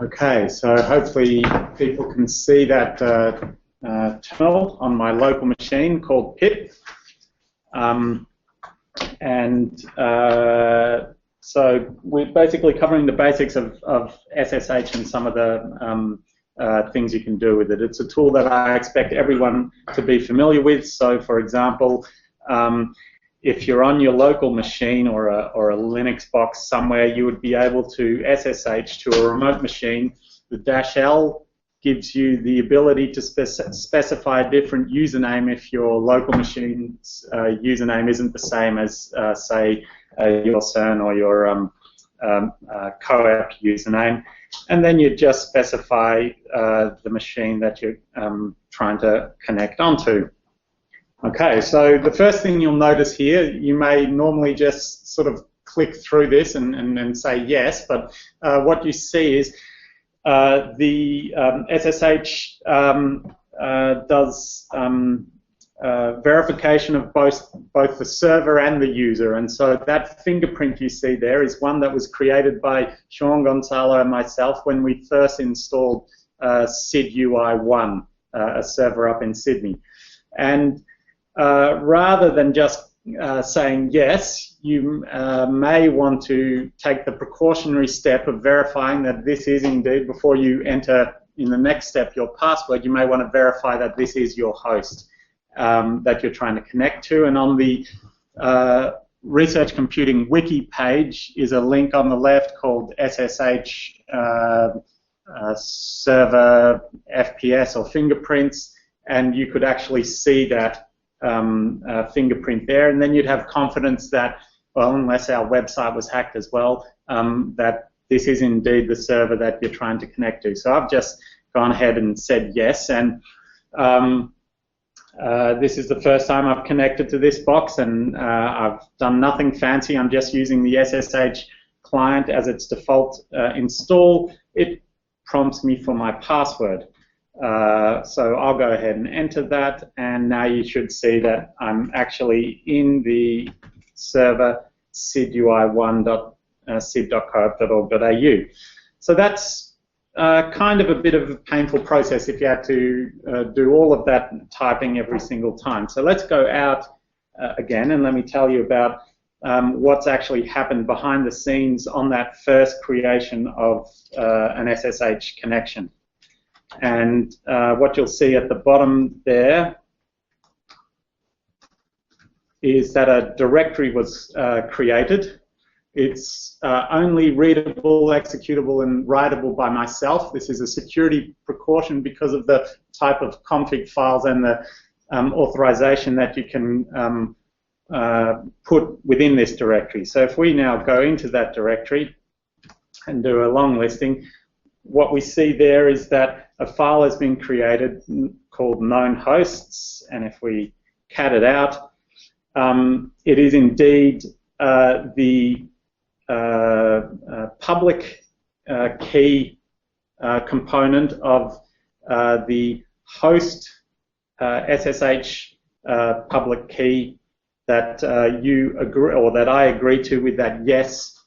Okay, so hopefully people can see that terminal on my local machine called pip. So we're basically covering the basics of SSH and some of the things you can do with it. It's a tool that I expect everyone to be familiar with. So, for example, if you're on your local machine or a Linux box somewhere, you would be able to SSH to a remote machine. The -L gives you the ability to specify a different username if your local machine's username isn't the same as, say, your CERN or your CoEPP username. And then you just specify the machine that you're trying to connect onto. Okay, so the first thing you'll notice here, you may normally just sort of click through this and say yes, but what you see is the SSH does verification of both the server and the user, and so that fingerprint you see there is one that was created by Sean, Goncalo, and myself when we first installed SID UI1, a server up in Sydney. And rather than just saying yes, you may want to take the precautionary step of verifying that this is indeed, before you enter in the next step your password, you may want to verify that this is your host that you're trying to connect to. And on the Research Computing Wiki page is a link on the left called SSH server FPS or fingerprints, and you could actually see that fingerprint there, and then you'd have confidence that, well, unless our website was hacked as well, that this is indeed the server that you're trying to connect to. So I've just gone ahead and said yes, and this is the first time I've connected to this box, and I've done nothing fancy. I'm just using the SSH client as its default install. It prompts me for my password. So I'll go ahead and enter that, and now you should see that I'm actually in the server sidui1.sid.coep.org.au. So that's kind of a bit of a painful process if you had to do all of that typing every single time. So let's go out again, and let me tell you about what's actually happened behind the scenes on that first creation of an SSH connection. And what you'll see at the bottom there is that a directory was created. It's only readable, executable, and writable by myself. This is a security precaution because of the type of config files and the authorization that you can put within this directory. So if we now go into that directory and do a long listing, what we see there is that a file has been created called known hosts, and if we cat it out, it is indeed the public key component of the host SSH public key that you agree, or that I agree to with that yes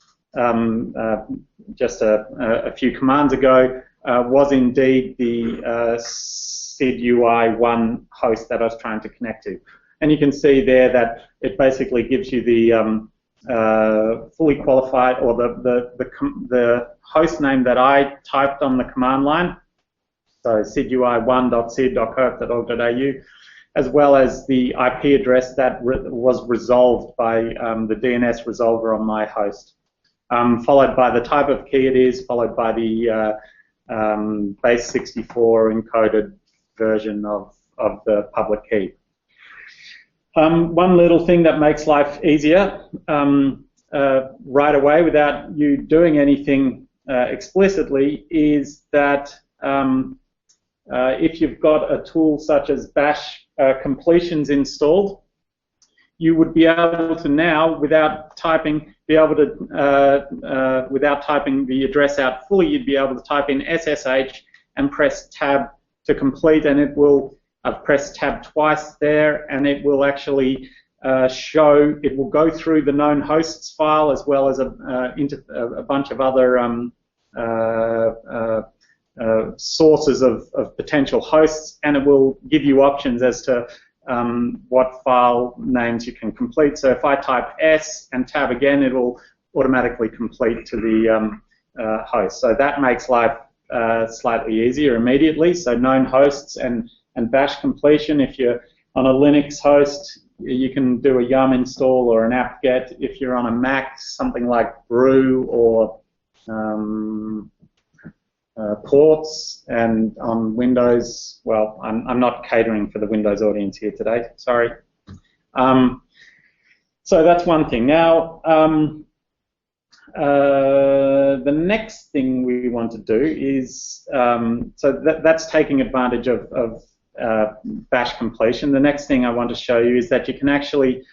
just a few commands ago, was indeed the SID UI1 host that I was trying to connect to. And you can see there that it basically gives you the fully qualified, or the host name that I typed on the command line, so sidui1.sid.coep.org.au, as well as the IP address that was resolved by the DNS resolver on my host, followed by the type of key it is, followed by the base 64 encoded version of the public key. One little thing that makes life easier right away without you doing anything explicitly is that if you've got a tool such as bash completions installed, you would be able to now, without typing, without typing the address out fully, you'd be able to type in SSH and press tab to complete, and it will, I've pressed tab twice there, and it will actually it will go through the known hosts file as well as a bunch of other sources of potential hosts, and it will give you options as to what file names you can complete. So if I type S and tab again, it will automatically complete to the host. So that makes life slightly easier immediately. So known hosts and bash completion. If you're on a Linux host, you can do a yum install or an apt-get. If you're on a Mac, something like brew or ports, and on Windows, well, I'm not catering for the Windows audience here today, sorry. So that's one thing. Now, the next thing we want to do is, so that's taking advantage of bash completion. The next thing I want to show you is that you can actually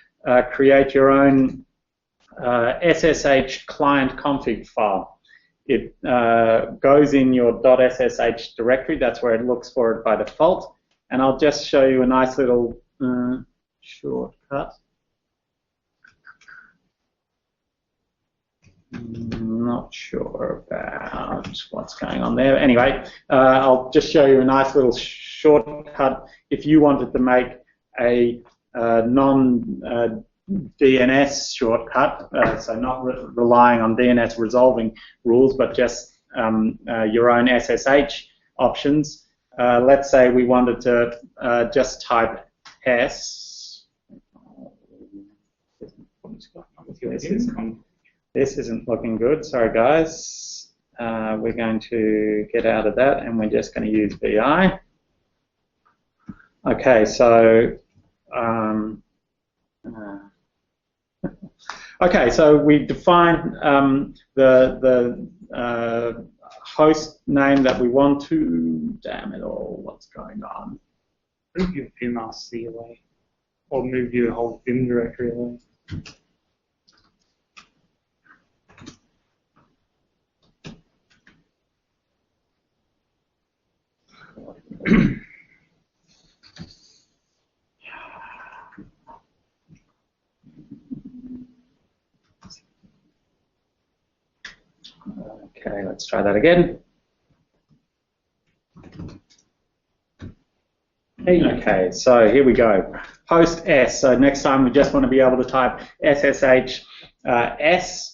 create your own SSH client config file. It goes in your .ssh directory. That's where it looks for it by default. And I'll just show you a nice little shortcut. Not sure about what's going on there. Anyway, I'll just show you a nice little shortcut if you wanted to make a non-DNS shortcut, so not relying on DNS resolving rules, but just your own SSH options. Let's say we wanted to just type S. This isn't looking good. Sorry, guys. We're going to get out of that, and we're just going to use BI. Okay, so okay, so we define the host name that we want to. Damn it all! What's going on? Move your vimrc away, or move your whole vim directory away. Okay, let's try that again. Okay, so here we go. Host S. So next time we just want to be able to type SSH S.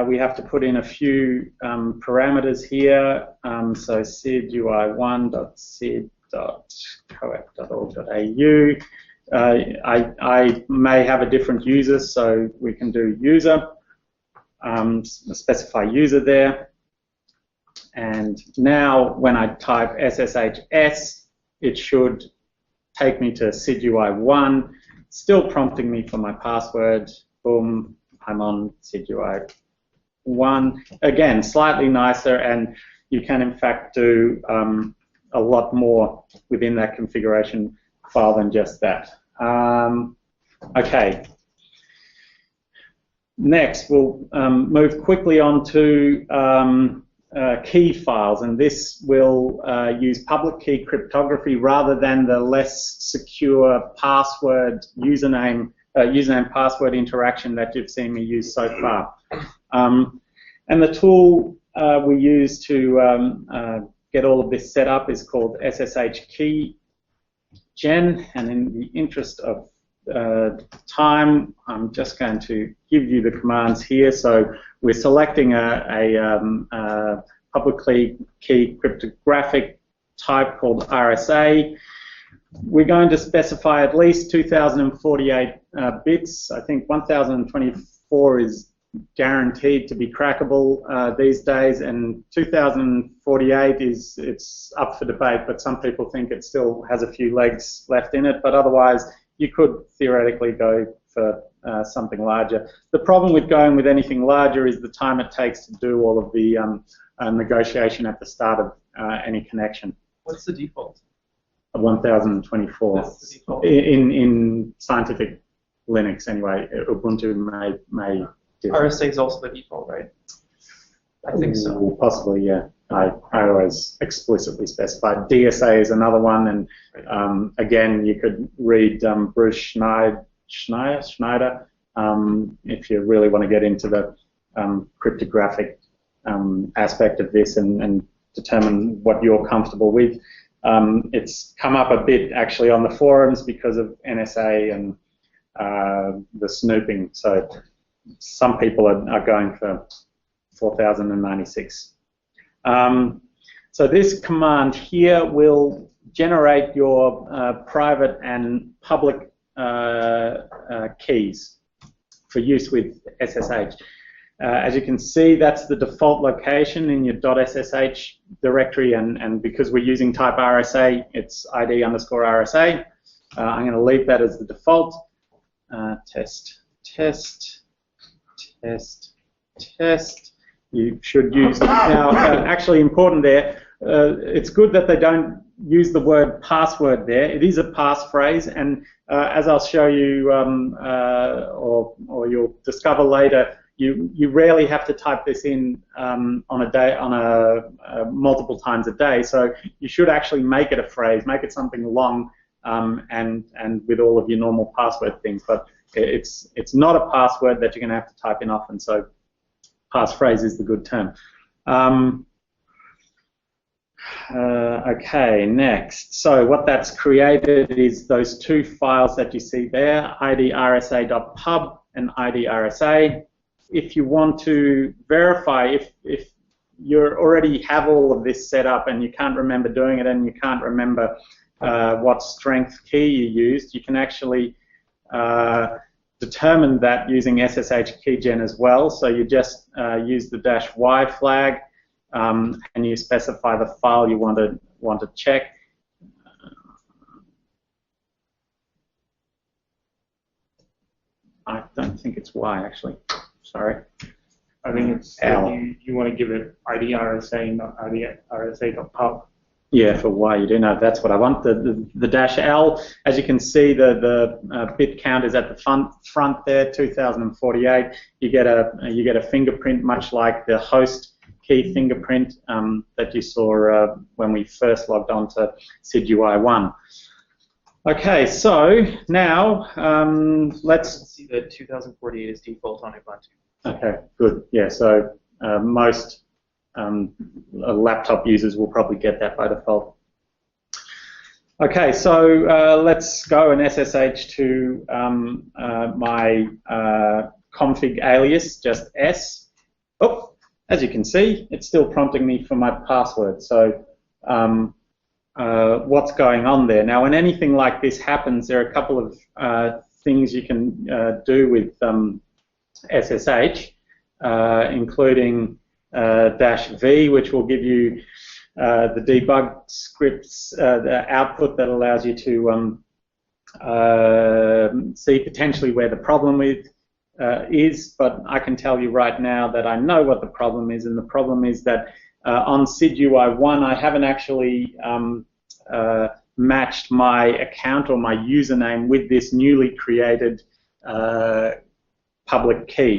We have to put in a few parameters here. So sid ui1.sid.coep.org.au. I may have a different user, so we can do user. Specify user there. And now when I type SSHS, it should take me to sid ui1, still prompting me for my password. Boom, I'm on sid ui1. Again, slightly nicer, and you can in fact do a lot more within that configuration file than just that. Okay. Next, we'll move quickly on to key files, and this will use public key cryptography rather than the less secure password username password interaction that you've seen me use so far. And the tool we use to get all of this set up is called SSH Key Gen, and in the interest of time, I'm just going to give you the commands here. So we're selecting a publicly key cryptographic type called RSA. We're going to specify at least 2048 bits. I think 1024 is guaranteed to be crackable these days, and 2048 it's up for debate, but some people think it still has a few legs left in it, but otherwise you could theoretically go for something larger. The problem with going with anything larger is the time it takes to do all of the negotiation at the start of any connection. What's the default? 1024. That's the default. In scientific Linux, anyway. Ubuntu may differ. RSA is also the default, right? I think so. Possibly, yeah. I always explicitly specified. DSA is another one, and again, you could read Bruce Schneider, if you really want to get into the cryptographic aspect of this and determine what you're comfortable with. It's come up a bit actually on the forums because of NSA and the snooping. So some people are going for 4096. So this command here will generate your private and public keys for use with SSH. As you can see, that's the default location in your .ssh directory, and because we're using type RSA, it's ID_RSA. I'm going to leave that as the default. Test. You should use now. Actually, important there. It's good that they don't use the word password there. It is a passphrase, and as I'll show you, or you'll discover later, you rarely have to type this in on multiple times a day. So you should actually make it a phrase, make it something long, and with all of your normal password things. But it's not a password that you're going to have to type in often. So passphrase is the good term. Okay, next. So what that's created is those two files that you see there, idrsa.pub and idrsa. If you want to verify, if you already have all of this set up and you can't remember doing it and you can't remember what strength key you used, you can actually determine that using SSH keygen as well. So you just use the -y flag and you specify the file you want to check. I don't think it's Y actually. Sorry. I think it's you want to give it IDRSA, not IDRSA.pub. Yeah, for Y you do. No, that's what I want. The -L, as you can see, the bit count is at the front there, 2048. You get a fingerprint, much like the host key fingerprint that you saw when we first logged on to SID-UI1. Okay, so now let's see that 2048 is default on Ubuntu. Okay, good. Yeah, so most laptop users will probably get that by default. Okay, so let's go and SSH to my config alias, just S. Oh, as you can see, it's still prompting me for my password. So what's going on there? Now, when anything like this happens, there are a couple of things you can do with SSH, including -v, which will give you the debug scripts, the output that allows you to see potentially where the problem is. But I can tell you right now that I know what the problem is, and the problem is that on SID-UI1 I haven't actually matched my account or my username with this newly created public key.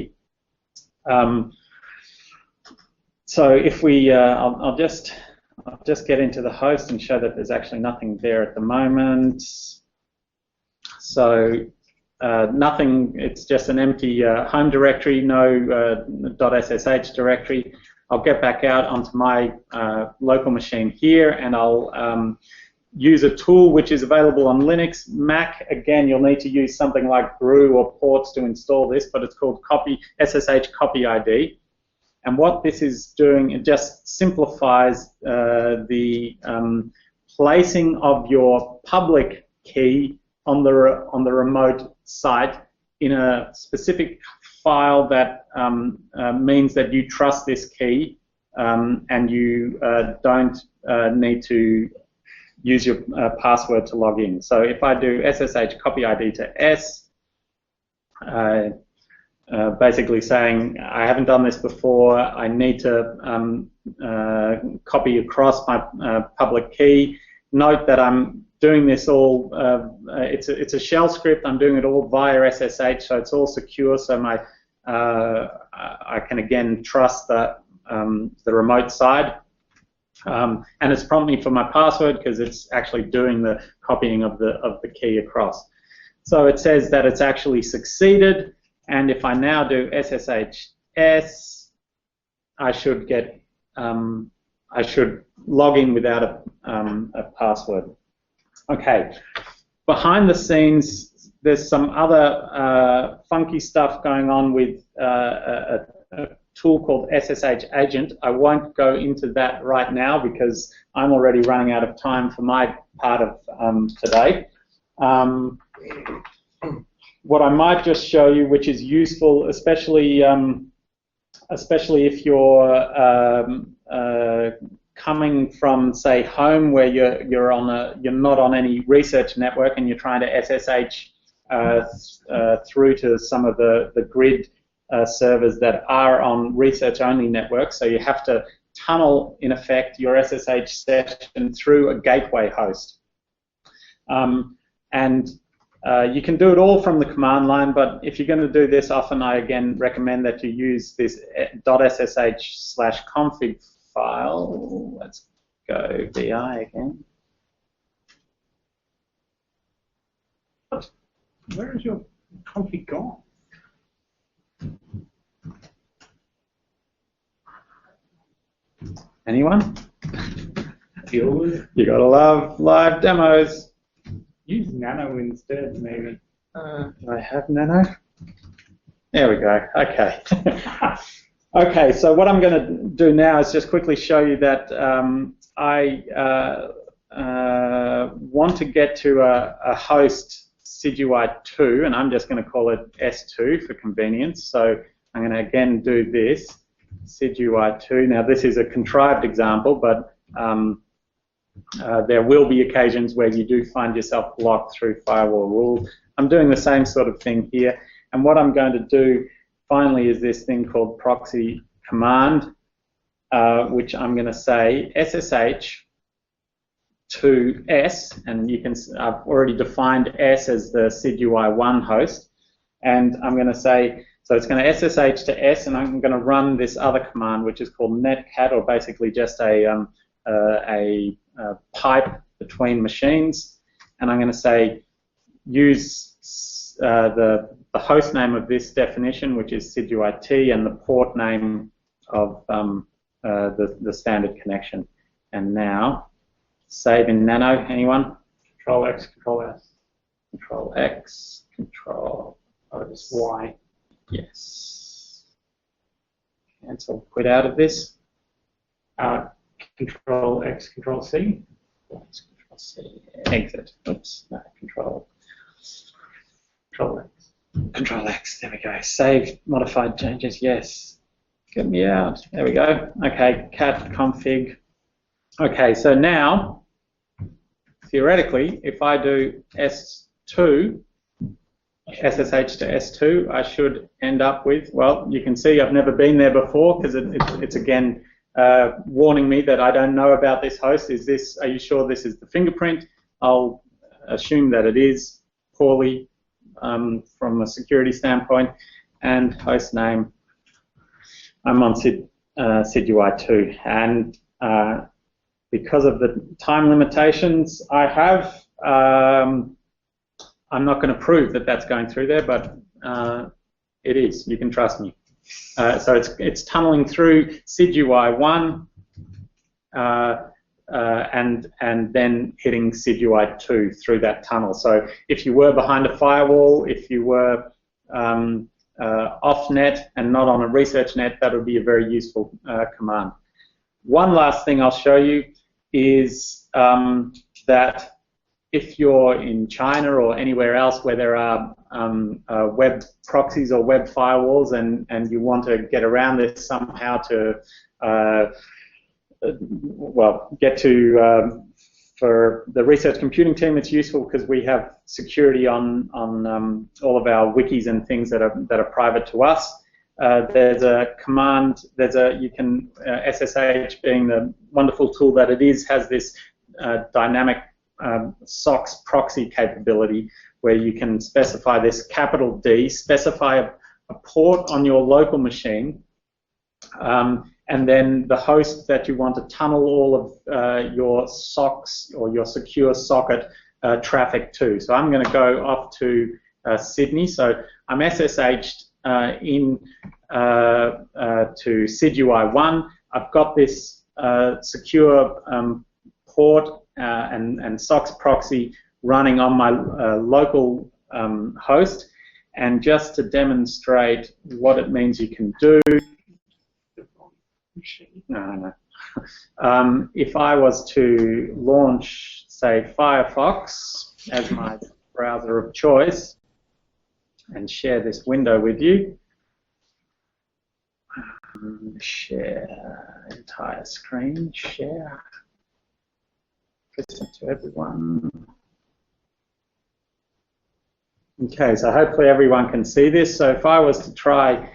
So if we, I'll just get into the host and show that there's actually nothing there at the moment. So nothing, it's just an empty home directory, no .ssh directory. I'll get back out onto my local machine here, and I'll use a tool which is available on Linux. Mac, again, you'll need to use something like brew or ports to install this, but it's called SSH copy ID. And what this is doing, it just simplifies the placing of your public key on the remote site in a specific file that means that you trust this key and you don't need to use your password to log in. So if I do SSH copy ID to S, basically saying I haven't done this before, I need to copy across my public key. Note that I'm doing this all, it's a shell script, I'm doing it all via SSH, so it's all secure, so my I can again trust the remote side. And it's prompting me for my password because it's actually doing the copying of the key across. So it says that it's actually succeeded, and if I now do SSH S, I should get I should log in without a password. Okay, behind the scenes, there's some other funky stuff going on with a tool called SSH Agent. I won't go into that right now because I'm already running out of time for my part of today. What I might just show you, which is useful, especially if you're coming from, say, home, where you're not on any research network and you're trying to SSH through to some of the grid servers that are on research-only networks. So you have to tunnel, in effect, your SSH session through a gateway host. You can do it all from the command line, but if you're going to do this, often I again recommend that you use this .ssh/config file. Let's go vi again. Where is your config gone? Anyone? You gotta love live demos. Use Nano instead, maybe. Do I have Nano? There we go. Okay. Okay, so what I'm going to do now is just quickly show you that I want to get to a host SIGUI2, and I'm just going to call it S2 for convenience. So I'm going to again do this, SIGUI2. Now this is a contrived example, but there will be occasions where you do find yourself blocked through firewall rules. I'm doing the same sort of thing here, and what I'm going to do finally is this thing called proxy command, which I'm going to say SSH to S, and you can, I've already defined S as the SIGUI1 host, and I'm going to say, so it's going to SSH to S, and I'm going to run this other command, which is called netcat, or basically just a pipe between machines, and I'm going to say use the host name of this definition, which is SIGUIT, and the port name of the standard connection. And now, save in Nano, anyone? Control X, Control S. Control X, Control Y. Yes. Cancel, quit out of this. Control X, Control C. Control C, exit. Oops, no, Control X. Control X, there we go. Save modified changes, yes. Get me out, there we go. Okay, cat config. Okay, so now, theoretically, if I do S2, SSH to S2, I should end up with, well, you can see I've never been there before because it's again warning me that I don't know about this host. Is this, are you sure this is the fingerprint? I'll assume that it is, poorly from a security standpoint, and host name, I'm on SIGUI2, and because of the time limitations I have, I'm not going to prove that that's going through there, but it is. You can trust me. So it's tunneling through SIGUI1 and then hitting SIGUI2 through that tunnel. So if you were behind a firewall, if you were off net and not on a research net, that would be a very useful command. One last thing I'll show you is that if you're in China or anywhere else where there are web proxies or web firewalls and you want to get around this somehow to, well, get to, for the research computing team, it's useful because we have security on all of our wikis and things that are private to us. There's a command, you can, SSH being the wonderful tool that it is, has this dynamic SOCKS proxy capability where you can specify this capital D, specify a port on your local machine, and then the host that you want to tunnel all of your SOCKS or your secure socket traffic to. So I'm going to go off to Sydney. So I'm SSH'd in to SID-UI1. I've got this secure port and SOCKS proxy running on my local host. And just to demonstrate what it means you can do, if I was to launch, say, Firefox as my browser of choice and share this window with you, share entire screen, share, listen to everyone. Okay, so hopefully everyone can see this. So if I was to try,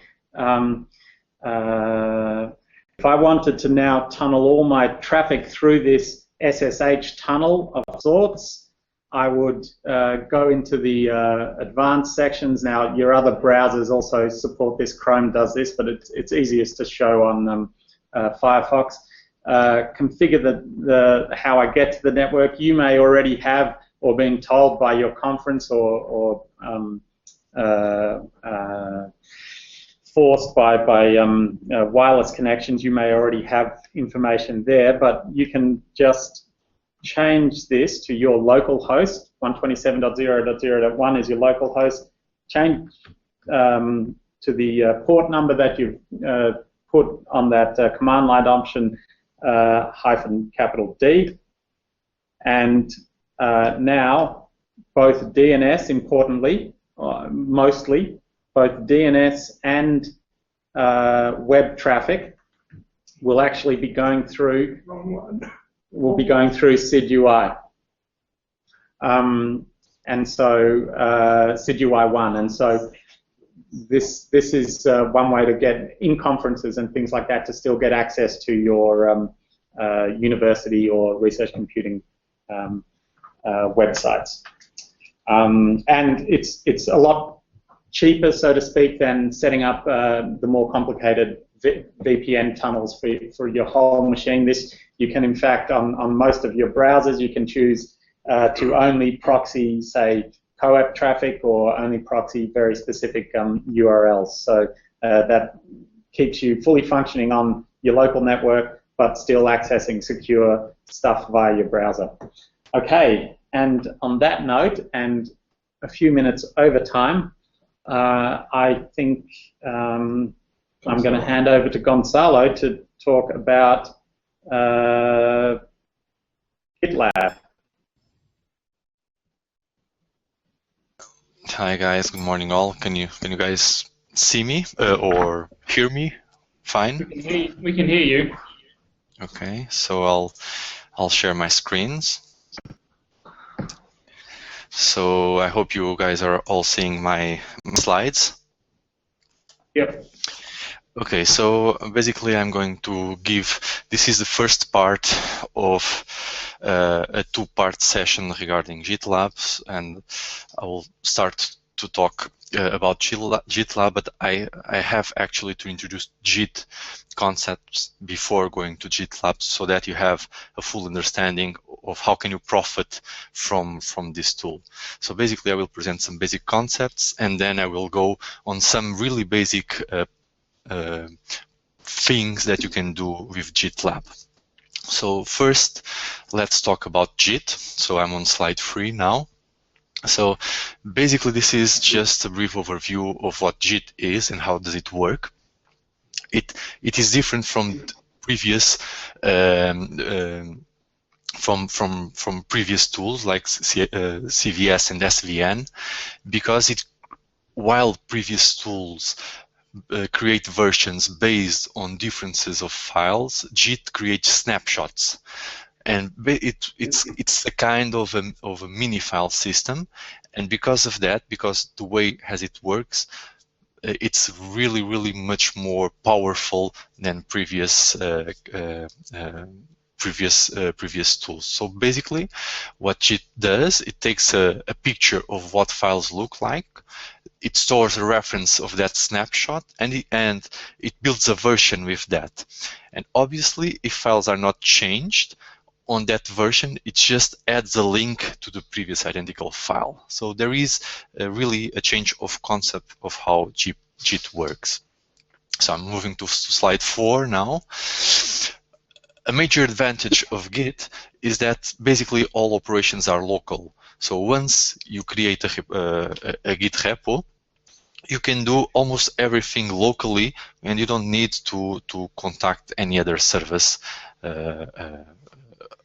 if I wanted to now tunnel all my traffic through this SSH tunnel of sorts, I would go into the advanced sections. Now, your other browsers also support this. Chrome does this, but it's easiest to show on Firefox. Configure how I get to the network. You may already have, or being told by your conference, or forced by wireless connections, you may already have information there, but you can just change this to your local host. 127.0.0.1 is your local host. Change to the port number that you've put on that command line option -D, and now both DNS, importantly, mostly, both DNS and web traffic will actually be going through. Will be going through SID-UI, and so SID-UI1, and so this is one way to get in conferences and things like that to still get access to your university or research computing websites, and it's a lot cheaper, so to speak, than setting up the more complicated VPN tunnels for your whole machine. This, you can, in fact, on most of your browsers, you can choose to only proxy, say, CoEPP traffic, or only proxy very specific URLs. So that keeps you fully functioning on your local network, but still accessing secure stuff via your browser. Okay, and on that note, and a few minutes over time, I think I'm going to hand over to Goncalo to talk about Gitlab. Hi guys, good morning all. Can you guys see me or hear me? Fine. We can hear you. Okay, so I'll share my screens. So I hope you guys are all seeing my slides. Yep. Okay, so basically I'm going to give, this is the first part of a two-part session regarding Gitlab, and I will start to talk about Gitlab, but I have actually to introduce Git concepts before going to Gitlab, so that you have a full understanding of how can you profit from this tool. So basically I will present some basic concepts, and then I will go on some really basic things that you can do with Gitlab. So first, let's talk about Git. So I'm on slide 3 now. So basically this is just a brief overview of what Git is and how does it work. It is different from previous from previous tools like CVS and SVN, because while previous tools create versions based on differences of files, Git creates snapshots, and it's a kind of a mini file system, and because of that, because the way as it works, it's really much more powerful than previous tools. So basically, what Git does, it takes a picture of what files look like. It stores a reference of that snapshot, and it builds a version with that. And obviously, if files are not changed on that version, it just adds a link to the previous identical file. So there is really a change of concept of how Git works. So I'm moving to slide 4 now. A major advantage of Git is that basically all operations are local. So once you create a Git repo, you can do almost everything locally, and you don't need to contact any other service,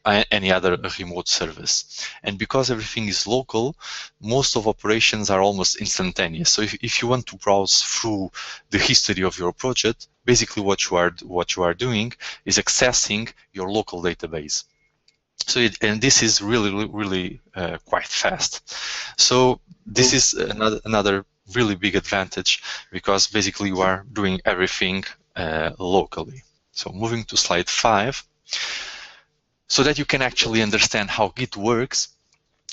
any other remote service. And because everything is local, most of operations are almost instantaneous. So if you want to browse through the history of your project, basically what you are doing is accessing your local database. So and this is really quite fast. So this is another really big advantage, because basically you are doing everything locally. So moving to slide 5, so that you can actually understand how Git works.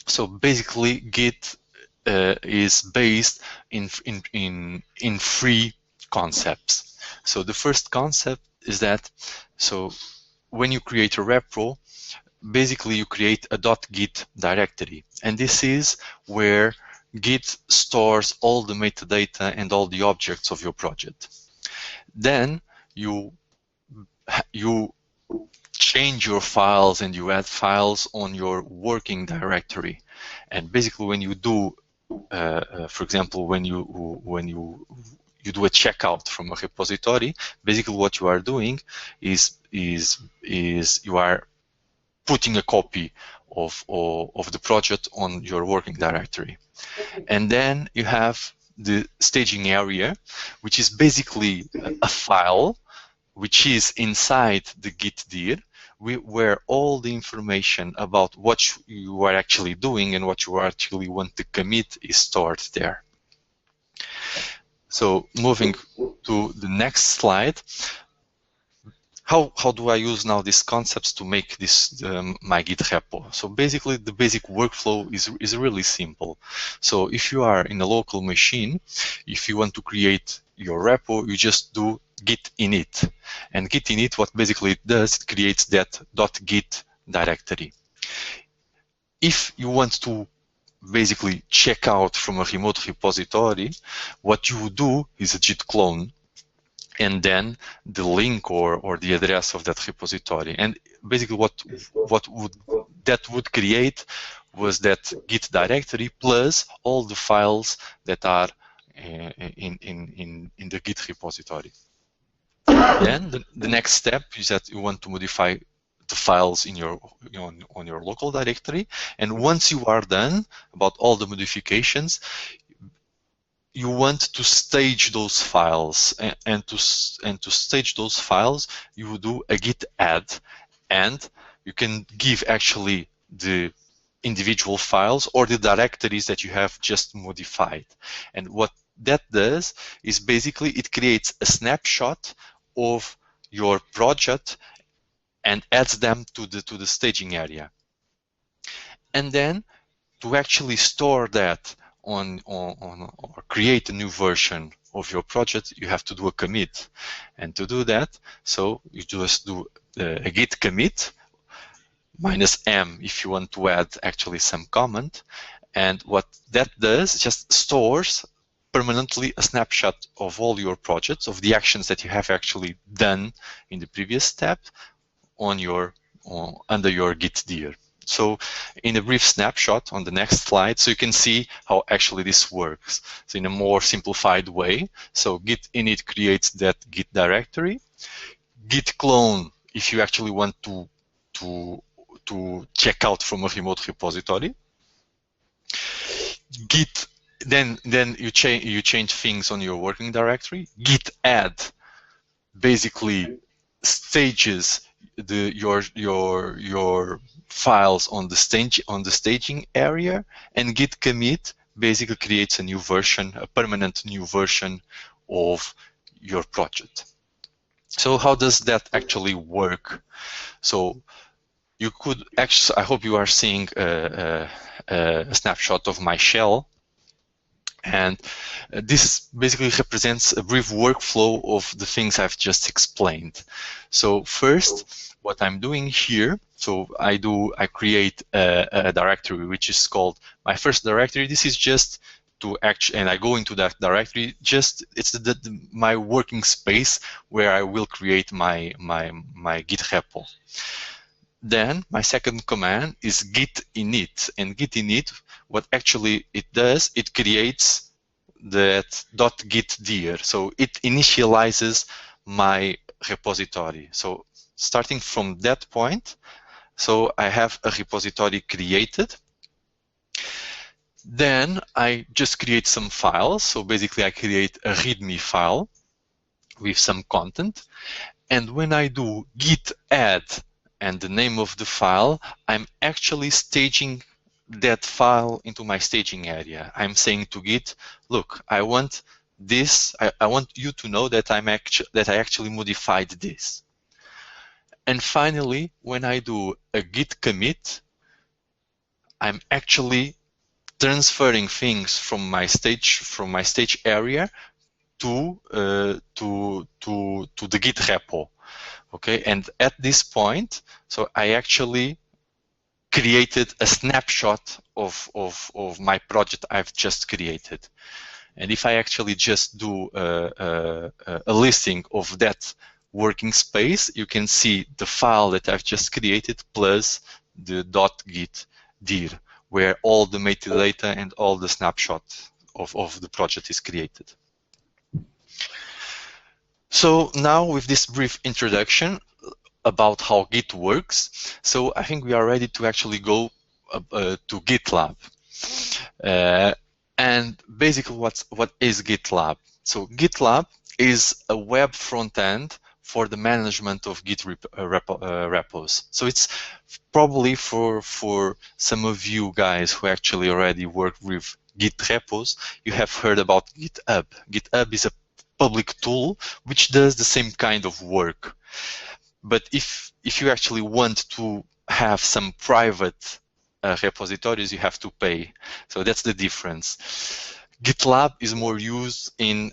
So basically Git is based in 3 concepts. So the first concept is that, so when you create a repro, basically you create a .git directory, and this is where Git stores all the metadata and all the objects of your project. Then you change your files and you add files on your working directory. And basically when you do, for example, when you do a checkout from a repository, basically what you are doing is you are putting a copy of the project on your working directory. And then you have the staging area, which is basically a file which is inside the Git dir, where all the information about what you are actually doing and what you actually want to commit is stored there. So moving to the next slide, how do I use now these concepts to make this my Git repo? So basically the basic workflow is really simple. So if you are in a local machine, if you want to create your repo, you just do git init. And git init, what basically it does, it creates that .git directory. If you want to basically check out from a remote repository, what you would do is a git clone, and then the link or the address of that repository. And basically what that would create was that Git directory plus all the files that are in the Git repository. Then the next step is that you want to modify the files in your on your local directory, and once you are done about all the modifications, you want to stage those files, and to stage those files, you will do a git add, and you can give actually the individual files or the directories that you have just modified. And what that does is basically it creates a snapshot of your project and adds them to the staging area. And then to actually store that or create a new version of your project, you have to do a commit. And to do that, so you just do a git commit -m if you want to add actually some comment. And what that does, just stores permanently a snapshot of all your projects, of the actions that you have actually done in the previous step on your under your git dir. So in a brief snapshot on the next slide, so you can see how actually this works. So in a more simplified way, so git init creates that git directory. Git clone, if you actually want to check out from a remote repository. Git, then you change things on your working directory. Git add basically stages your files on the staging area, and git commit basically creates a new version, a permanent new version of your project. So how does that actually work? So you could actually, I hope you are seeing a snapshot of my shell. And this basically represents a brief workflow of the things I've just explained. So first, what I'm doing here, so I create a directory which is called my first directory. This is just to actually, and I go into that directory, it's my working space where I will create my Git repo. Then my second command is git init, and git init, what actually it does, it creates that .git dir. So it initializes my repository. So starting from that point, so I have a repository created. Then I just create some files. So basically I create a README file with some content. And when I do git add and the name of the file, I'm actually staging that file into my staging area. I'm saying to Git, look, I want this, I want you to know that I actually modified this. And finally, when I do a git commit, I'm actually transferring things from my stage area to the Git repo. Okay, and at this point, so I actually created a snapshot of my project I've just created. And if I actually just do a listing of that working space, you can see the file that I've just created plus the .git dir, where all the metadata and all the snapshot of the project is created. So now with this brief introduction about how Git works, so I think we are ready to actually go to GitLab. And basically what is GitLab? So GitLab is a web front end for the management of Git repos. So it's probably for some of you guys who actually already work with Git repos, you have heard about GitHub. GitHub is a public tool which does the same kind of work. But if you actually want to have some private repositories, you have to pay. So that's the difference. GitLab is more used in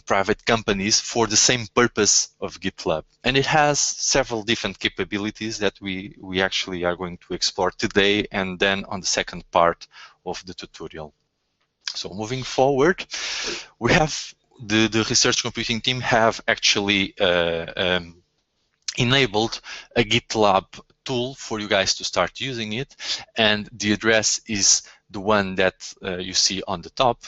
private companies for the same purpose of GitLab. And it has several different capabilities that we actually are going to explore today and then on the second part of the tutorial. So moving forward, we have the research computing team have actually enabled a GitLab tool for you guys to start using it, and the address is the one that you see on the top.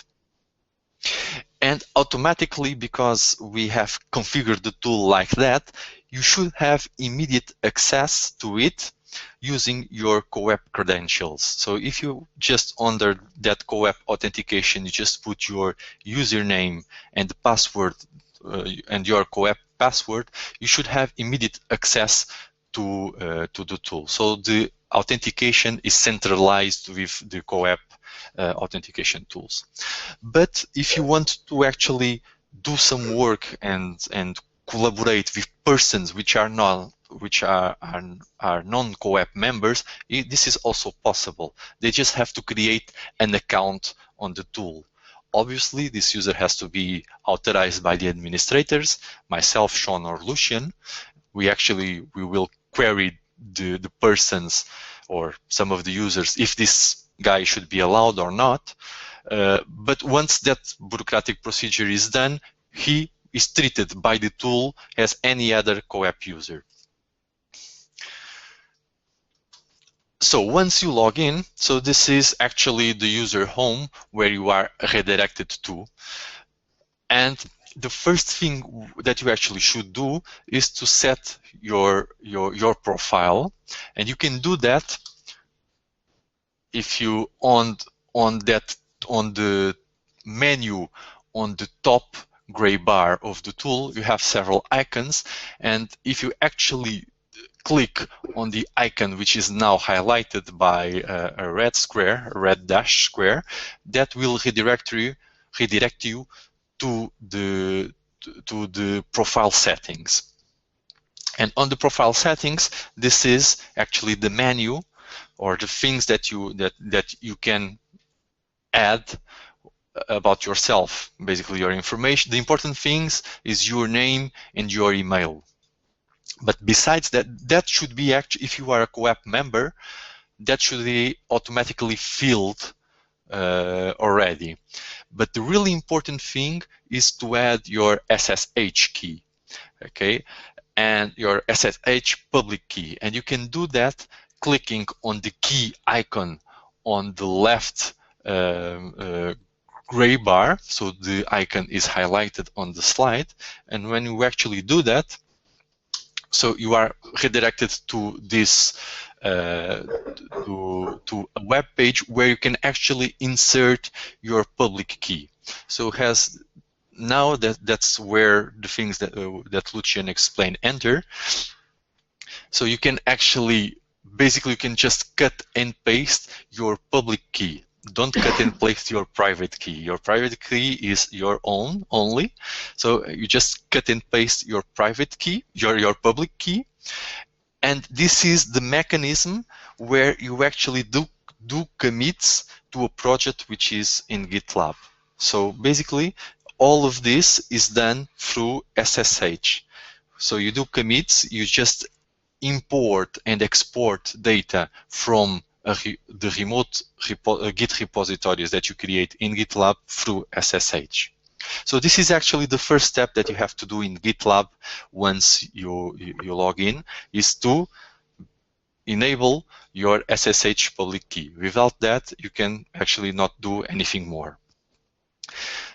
And automatically, because we have configured the tool like that, you should have immediate access to it using your CoEPP credentials. So if you just under that CoEPP authentication, you just put your username and the password and your CoEPP password, you should have immediate access to the tool. So the authentication is centralized with the CoEPP authentication tools. But if you want to actually do some work and collaborate with persons which are non-CoEPP members, this is also possible. They just have to create an account on the tool. Obviously, this user has to be authorized by the administrators, myself, Sean, or Lucien. We will query the persons or some of the users if this guy should be allowed or not. But once that bureaucratic procedure is done, he is treated by the tool as any other CoEPP user. So once you log in, so this is actually the user home where you are redirected to. And the first thing that you actually should do is to set your profile. And you can do that if you on the menu on the top gray bar of the tool, you have several icons. And if you actually click on the icon which is now highlighted by a red square, a red dash square, that will redirect you to the profile settings. And on the profile settings, this is actually the menu or the things that you can add about yourself, basically your information. The important things is your name and your email. But besides that, that should be actually, if you are a CoEPP member, that should be automatically filled already. But the really important thing is to add your SSH key, okay, and your SSH public key. And you can do that clicking on the key icon on the left gray bar. So the icon is highlighted on the slide. And when you actually do that, so you are redirected to this to a web page where you can actually insert your public key. So now that's where the things that that Lucien explained enter. So you can actually basically you can just cut and paste your public key. Don't cut and paste your private key. Your private key is your own only. So you just cut and paste your private key, your public key. And this is the mechanism where you actually do commits to a project which is in GitLab. So basically, all of this is done through SSH. So you do commits, you just import and export data from the remote Git repositories that you create in GitLab through SSH. So this is actually the first step that you have to do in GitLab once you log in, is to enable your SSH public key. Without that, you can actually not do anything more.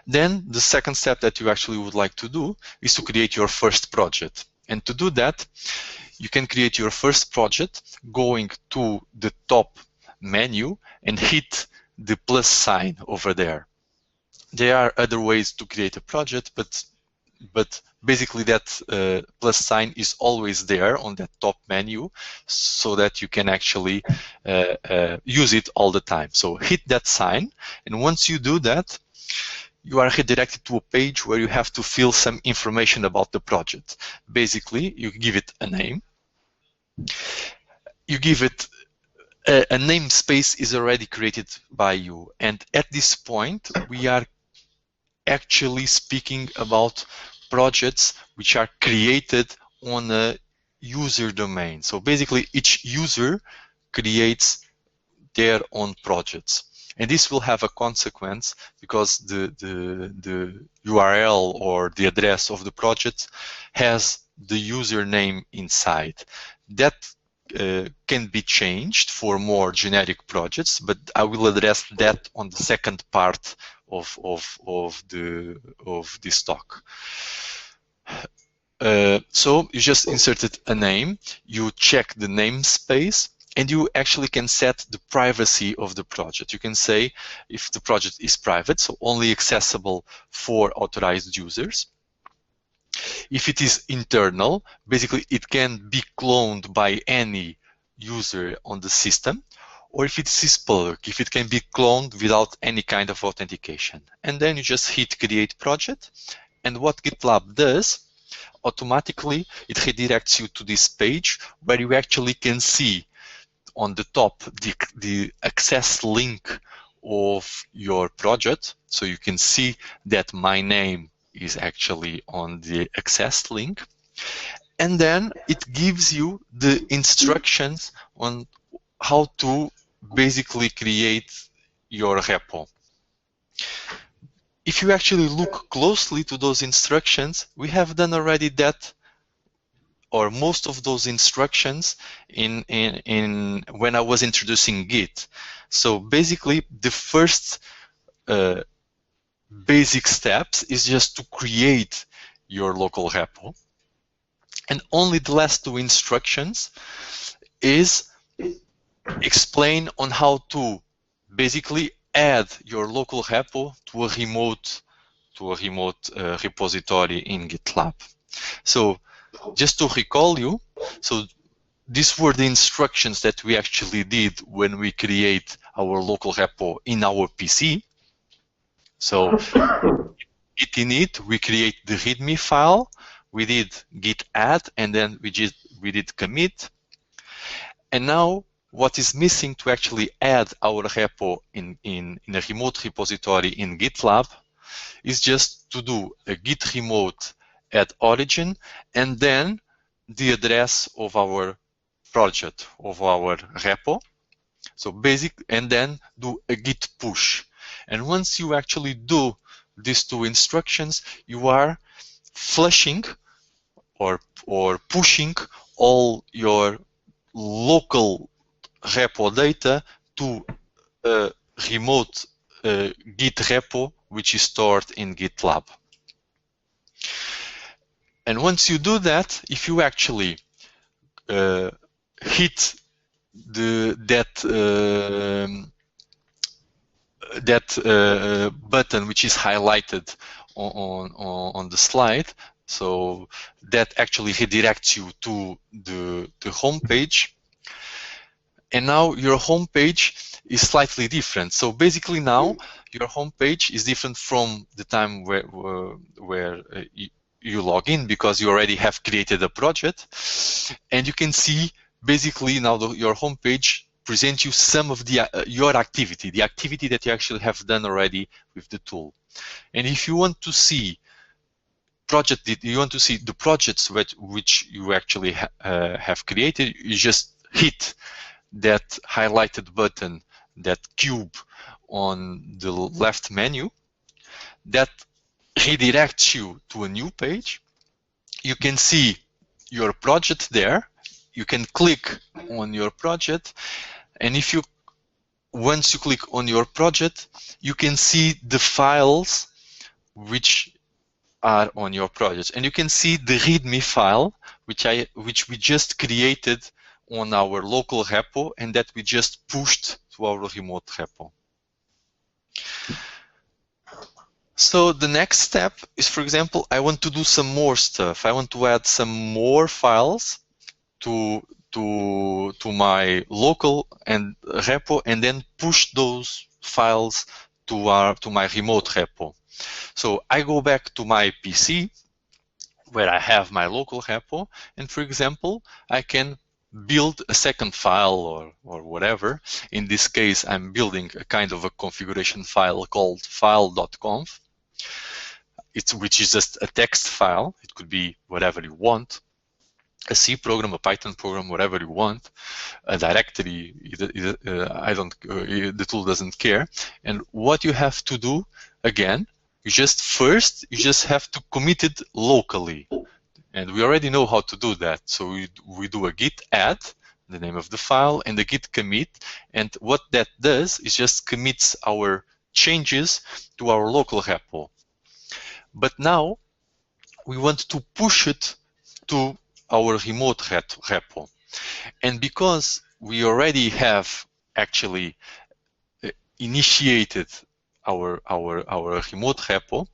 Then the second step that you actually would like to do is to create your first project. And to do that, you can create your first project going to the top menu and hit the plus sign over there. There are other ways to create a project, but basically that plus sign is always there on that top menu so that you can actually use it all the time. So hit that sign, and once you do that, you are redirected to a page where you have to fill some information about the project. Basically, you give it a name. You give it a namespace is already created by you, and at this point, we are actually speaking about projects which are created on a user domain. So basically, each user creates their own projects. And this will have a consequence because the URL or the address of the project has the username inside. That can be changed for more generic projects, but I will address that on the second part of this talk. So you just inserted a name, you check the namespace, and you actually can set the privacy of the project. You can say if the project is private, so only accessible for authorized users. If it is internal, basically it can be cloned by any user on the system, or if it is public, if it can be cloned without any kind of authentication. And then you just hit create project, and what GitLab does, automatically it redirects you to this page where you actually can see on the top the access link of your project. So you can see that my name is actually on the access link, and then it gives you the instructions on how to basically create your repo. If you actually look closely to those instructions, we have done already that, or most of those instructions in when I was introducing Git. So basically, the first basic steps is just to create your local repo, and only the last two instructions is explain on how to basically add your local repo to a remote repository in GitLab. So just to recall you, so these were the instructions that we actually did when we create our local repo in our PC. So git init, we create the README file, we did git add, and then we did commit. And now what is missing to actually add our repo in a remote repository in GitLab is just to do a git remote at origin, and then the address of our project, of our repo. So basic, and then do a git push. And once you actually do these two instructions, you are flushing or pushing all your local repo data to a remote Git repo, which is stored in GitLab. And once you do that, if you actually hit that button which is highlighted on the slide, so that actually redirects you to the home page. And now your home page is slightly different. So basically now your home page is different from the time where you log in, because you already have created a project, and you can see basically now your home page presents you some of the your activity, the activity that you actually have done already with the tool. And if you want to see the projects which you actually have created, you just hit that highlighted button, that cube on the left menu. That redirects you to a new page. You can see your project there. You can click on your project, and once you click on your project, you can see the files which are on your project, and you can see the README file which we just created on our local repo and that we just pushed to our remote repo. So the next step is, for example, I want to do some more stuff. I want to add some more files to my local and repo, and then push those files to my remote repo. So I go back to my PC where I have my local repo, and for example, I can build a second file or whatever. In this case, I'm building a kind of a configuration file called file.conf, which is just a text file. It could be whatever you want, a C program, a Python program, whatever you want, a directory. The tool doesn't care. And what you have to do, again, you just have to commit it locally. And we already know how to do that. So we do a git add, the name of the file, and a git commit. And what that does is just commits our changes to our local repo. But now we want to push it to our remote repo. And because we already have actually initiated our remote repo,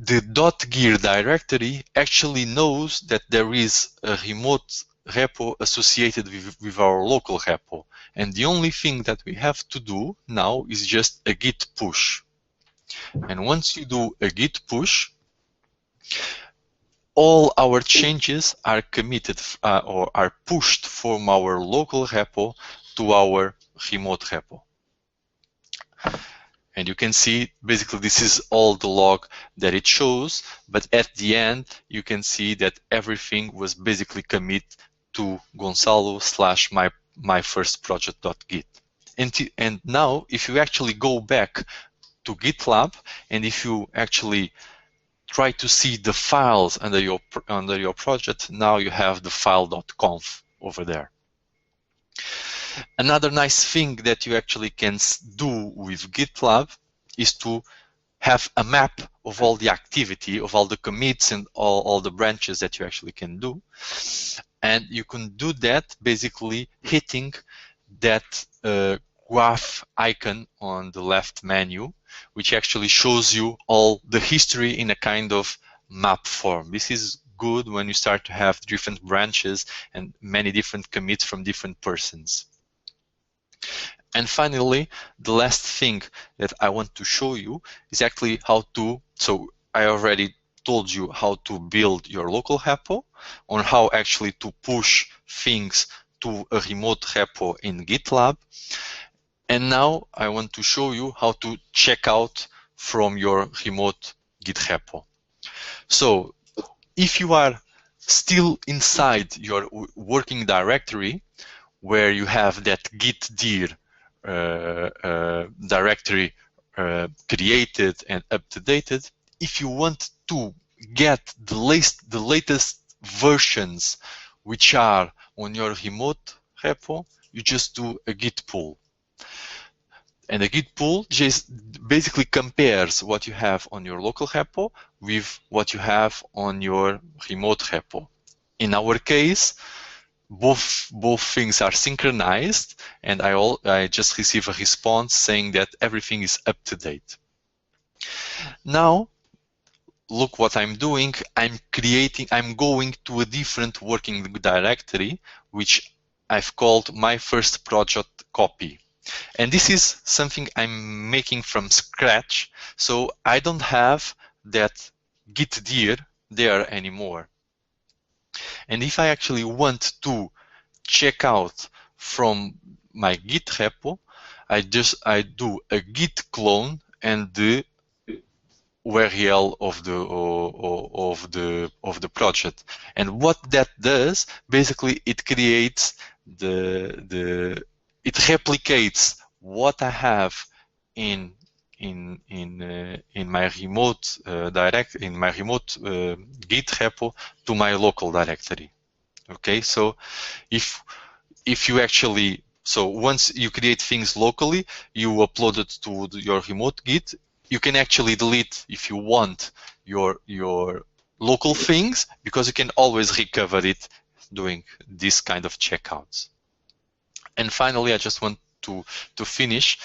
the .gear directory actually knows that there is a remote repo associated with our local repo. And the only thing that we have to do now is just a git push. And once you do a git push, all our changes are committed or are pushed from our local repo to our remote repo. And you can see, basically, this is all the log that it shows, but at the end, you can see that everything was basically commit to Goncalo / my first project.git. And now, if you actually go back to GitLab, and if you actually try to see the files under your project, now you have the file.conf over there. Another nice thing that you actually can do with GitLab is to have a map of all the activity, of all the commits and all the branches that you actually can do. And you can do that basically hitting that graph icon on the left menu, which actually shows you all the history in a kind of map form. This is good when you start to have different branches and many different commits from different persons. And finally, the last thing that I want to show you is actually how to, so I already told you how to build your local repo, on how actually to push things to a remote repo in GitLab. And now I want to show you how to check out from your remote Git repo. So if you are still inside your working directory, where you have that git dir directory created and up-to-dated, if you want to get the latest versions which are on your remote repo, you just do a git pull. And a git pull just basically compares what you have on your local repo with what you have on your remote repo. In our case, both things are synchronized, and I just receive a response saying that everything is up to date. Now, look what I'm doing. I'm going to a different working directory, which I've called my first project copy. And this is something I'm making from scratch, so I don't have that git dir there anymore. And if I actually want to check out from my Git repo, I do a git clone and the URL of the project. And what that does, basically, it creates it replicates what I have in my remote Git repo to my local directory. Okay, so if you actually, so once you create things locally, you upload it to your remote Git. You can actually delete, if you want, your local things, because you can always recover it doing this kind of checkouts. And finally, I just want to finish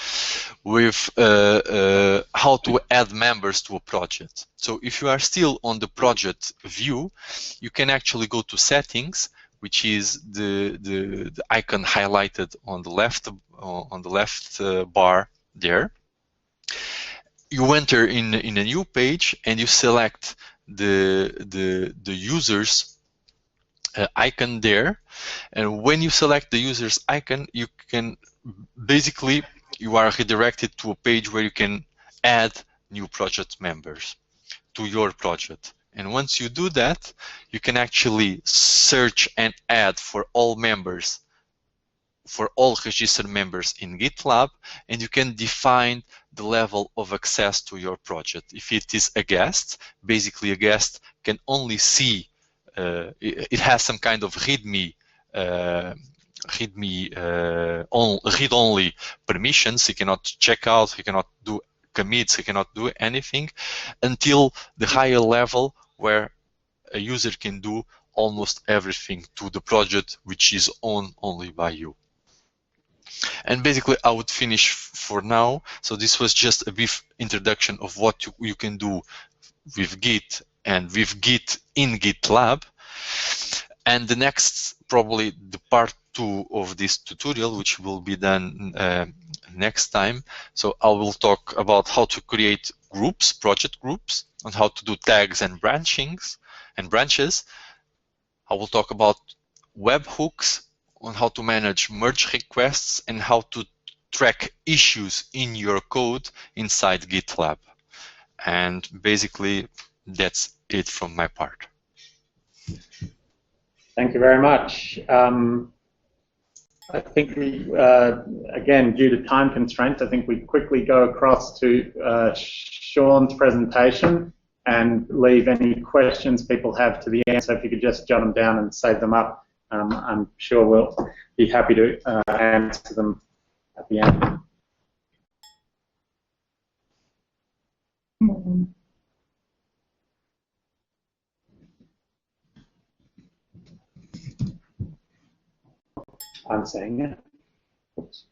with how to add members to a project. So if you are still on the project view, you can actually go to settings, which is the icon highlighted on the left bar there. You enter in a new page and you select the users icon there, and when you select the users icon, you can basically, you are redirected to a page where you can add new project members to your project. And once you do that, you can actually search and add for all members, for all registered members in GitLab, and you can define the level of access to your project. If it is a guest, basically a guest can only see, it has some kind of read-only permissions. He cannot check out, he cannot do commits, he cannot do anything until the higher level where a user can do almost everything to the project which is owned only by you. And basically I would finish for now. So this was just a brief introduction of what you can do with Git and with Git in GitLab. And the next, probably the part 2 of this tutorial, which will be done next time. So I will talk about how to create groups, project groups, and how to do tags and branches. I will talk about webhooks, on how to manage merge requests, and how to track issues in your code inside GitLab. And basically, that's it from my part. Thank you very much. I think we, again, due to time constraints, I think we quickly go across to Sean's presentation and leave any questions people have to the end. So if you could just jot them down and save them up, I'm sure we'll be happy to answer them at the end. I'm saying it. Oops.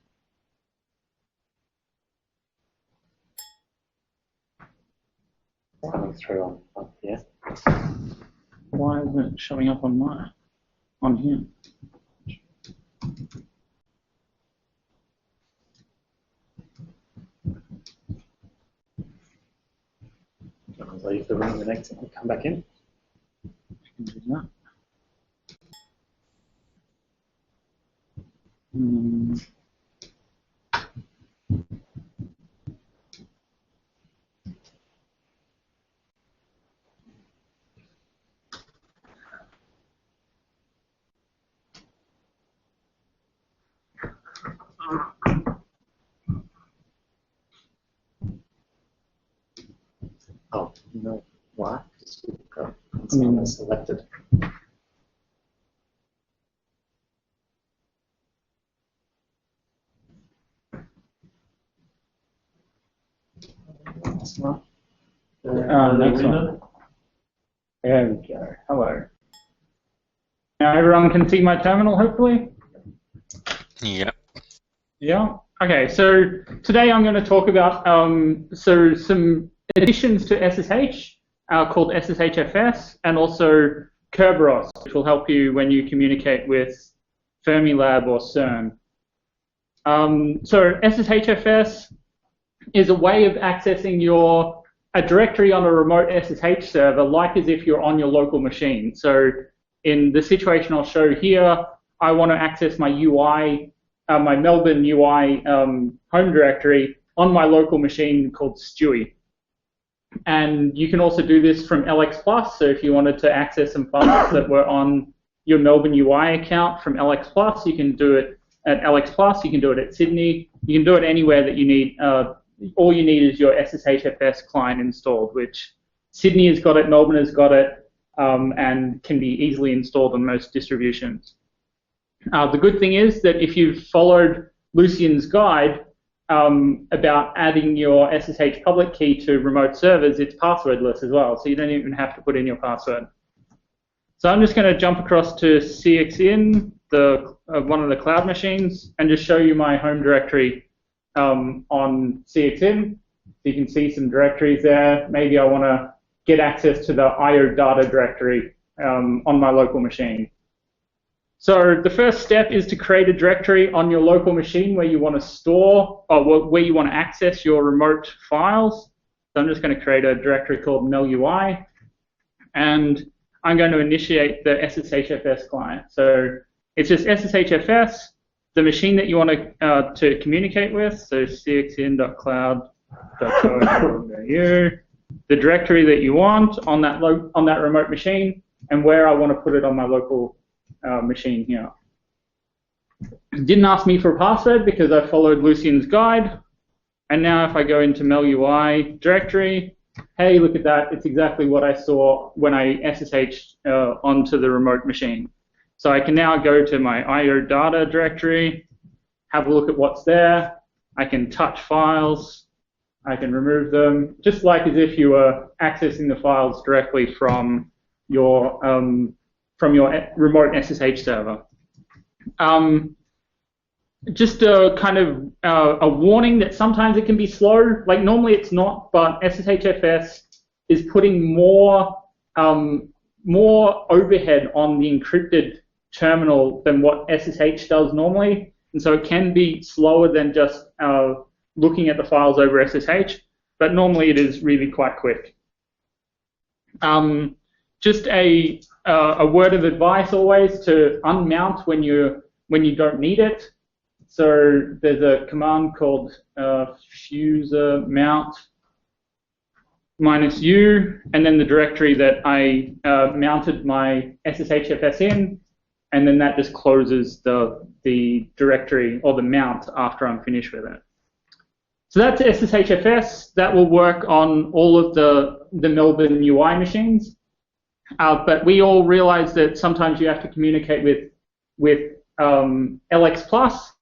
Coming through on here. Why isn't it showing up on mine? On here? I'll leave the room the next time. Come back in. I can do that. Oh, no. Why? Because we've got someone selected. That's not. Next one. There we go. Hello. Now everyone can see my terminal, hopefully? Yeah. Yeah. Okay, so today I'm going to talk about some additions to SSH called SSHFS and also Kerberos, which will help you when you communicate with Fermilab or CERN. So SSHFS is a way of accessing a directory on a remote SSH server, like as if you're on your local machine. So in the situation I'll show here, I want to access my UI, my Melbourne UI home directory on my local machine called Stewie. And you can also do this from LX+. So if you wanted to access some files that were on your Melbourne UI account from LX+, you can do it at LX+, you can do it at Sydney, you can do it anywhere that you need. All you need is your SSHFS client installed, which Sydney has got it, Melbourne has got it, and can be easily installed on most distributions. The good thing is that if you've followed Lucien's guide about adding your SSH public key to remote servers, it's passwordless as well, so you don't even have to put in your password. So I'm just going to jump across to CXIN, one of the cloud machines, and just show you my home directory on CXIN. So you can see some directories there. Maybe I want to get access to the IO data directory on my local machine. So the first step is to create a directory on your local machine where you want to store, or where you want to access your remote files. So I'm just going to create a directory called melui, and I'm going to initiate the SSHFS client. So it's just SSHFS, the machine that you want to communicate with, so cxin.cloud.co.au, the directory that you want on that remote machine, and where I want to put it on my local machine here. It didn't ask me for a password because I followed Lucien's guide, and now if I go into melui directory, hey, look at that, it's exactly what I saw when I SSH'd onto the remote machine. So I can now go to my IO data directory, have a look at what's there. I can touch files. I can remove them, just like as if you were accessing the files directly from your remote SSH server. Just a kind of a warning that sometimes it can be slow. Like normally it's not, but SSHFS is putting more overhead on the encrypted terminal than what SSH does normally, and so it can be slower than just looking at the files over SSH, but normally it is really quite quick. Just a word of advice always to unmount when you don't need it. So there's a command called fuser mount -u, and then the directory that I mounted my SSHFS in, and then that just closes the directory or the mount after I'm finished with it. So that's SSHFS. That will work on all of the Melbourne UI machines. But we all realize that sometimes you have to communicate with LX+,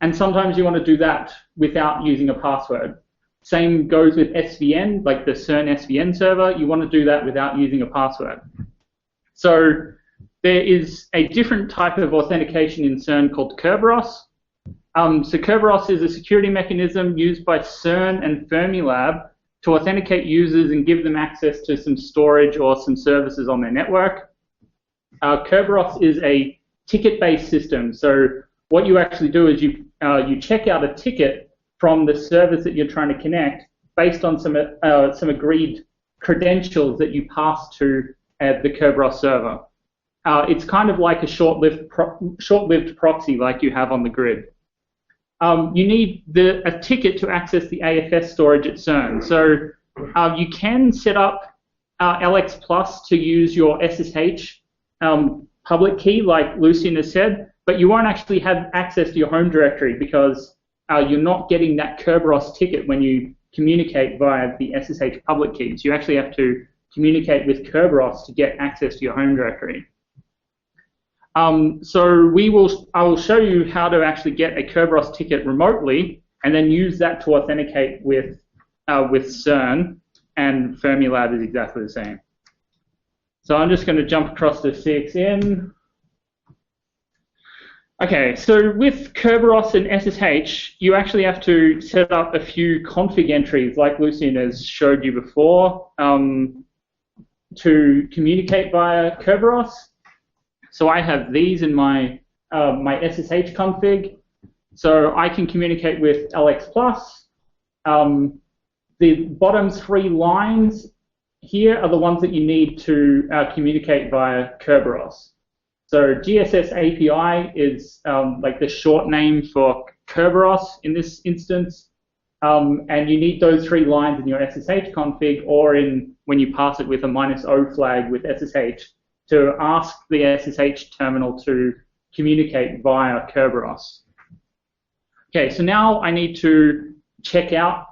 and sometimes you want to do that without using a password. Same goes with SVN, like the CERN SVN server. You want to do that without using a password. So there is a different type of authentication in CERN called Kerberos. So Kerberos is a security mechanism used by CERN and Fermilab to authenticate users and give them access to some storage or some services on their network. Kerberos is a ticket-based system. So what you actually do is you check out a ticket from the service that you're trying to connect based on some agreed credentials that you pass to the Kerberos server. It's kind of like a short-lived proxy like you have on the grid. You need a ticket to access the AFS storage at CERN. So you can set up LX+ to use your SSH public key, like Lucien has said, but you won't actually have access to your home directory because you're not getting that Kerberos ticket when you communicate via the SSH public keys. You actually have to communicate with Kerberos to get access to your home directory. So I will show you how to actually get a Kerberos ticket remotely and then use that to authenticate with CERN, and Fermilab is exactly the same. So I'm just going to jump across to CXN. Okay, so with Kerberos and SSH, you actually have to set up a few config entries like Lucien has showed you before to communicate via Kerberos. So I have these in my SSH config. So I can communicate with LX+. The bottom 3 lines here are the ones that you need to communicate via Kerberos. So GSS API is like the short name for Kerberos in this instance, and you need those 3 lines in your SSH config or when you pass it with a -O flag with SSH to ask the SSH terminal to communicate via Kerberos. Okay, so now I need to check out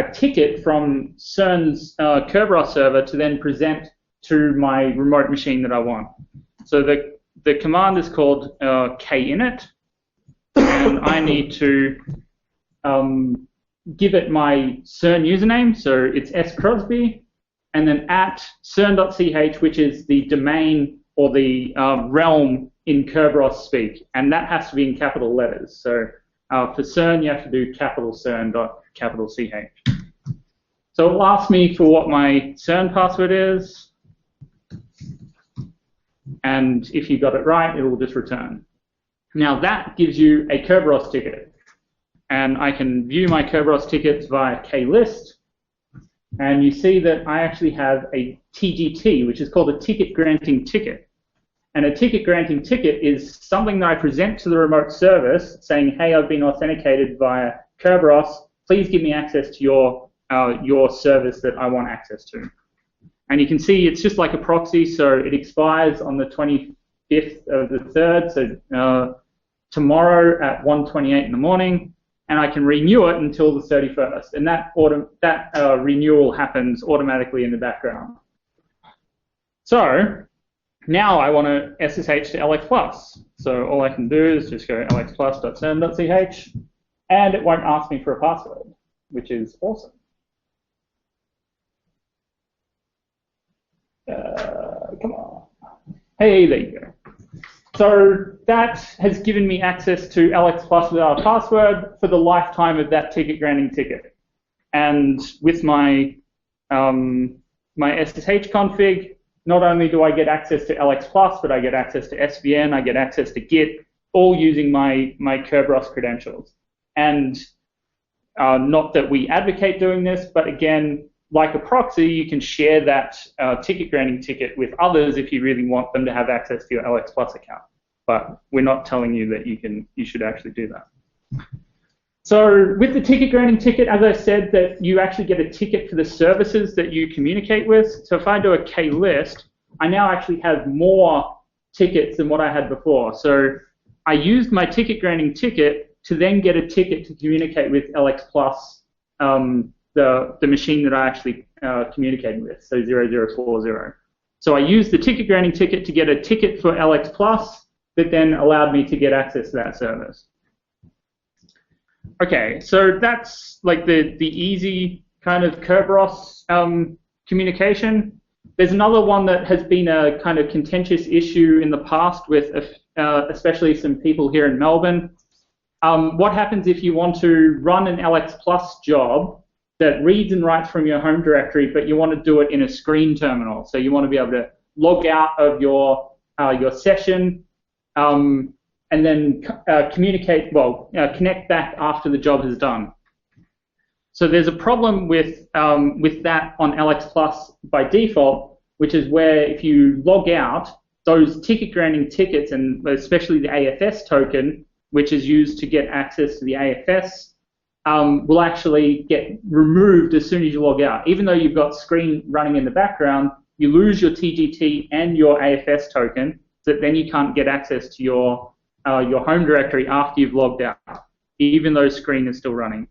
a ticket from CERN's Kerberos server to then present to my remote machine that I want. So the command is called kinit, and I need to give it my CERN username, so it's scrosby, and then @cern.ch, which is the domain or the realm in Kerberos speak, and that has to be in capital letters. So for CERN, you have to do CERN.ch. So it'll ask me for what my CERN password is, and if you got it right, it will just return. Now that gives you a Kerberos ticket, and I can view my Kerberos tickets via klist, and you see that I actually have a TGT, which is called a ticket granting ticket. And a ticket granting ticket is something that I present to the remote service saying, hey, I've been authenticated via Kerberos, please give me access to your service that I want access to. And you can see it's just like a proxy, so it expires on the 25th of the 3rd, so tomorrow at 1:28 in the morning, and I can renew it until the 31st. And that renewal happens automatically in the background. So now I want to SSH to LX+. So all I can do is just go lx+.cern.ch, and it won't ask me for a password, which is awesome. Come on. Hey, there you go. So that has given me access to LX+ without a password for the lifetime of that ticket granting ticket. And with my SSH config, not only do I get access to LX+, but I get access to SVN, I get access to Git, all using my Kerberos credentials. And not that we advocate doing this, but again, like a proxy, you can share that ticket granting ticket with others if you really want them to have access to your LX+ account. But we're not telling you that you should actually do that. So with the ticket granting ticket, as I said, that you actually get a ticket for the services that you communicate with. So if I do a klist, I now actually have more tickets than what I had before. So I used my ticket granting ticket to then get a ticket to communicate with LX+, the machine that I actually communicated with, so 0040. So I used the ticket granting ticket to get a ticket for LX+, that then allowed me to get access to that service. Okay, so that's like the easy kind of Kerberos communication. There's another one that has been a kind of contentious issue in the past with especially some people here in Melbourne. What happens if you want to run an LX+ job that reads and writes from your home directory, but you want to do it in a screen terminal? So you want to be able to log out of your session and then connect back after the job is done. So there's a problem with that on LX+ by default, which is where if you log out, those ticket granting tickets, and especially the AFS token, which is used to get access to the AFS, will actually get removed as soon as you log out. Even though you've got screen running in the background, you lose your TGT and your AFS token, so that then you can't get access to your your home directory after you've logged out, even though screen is still running.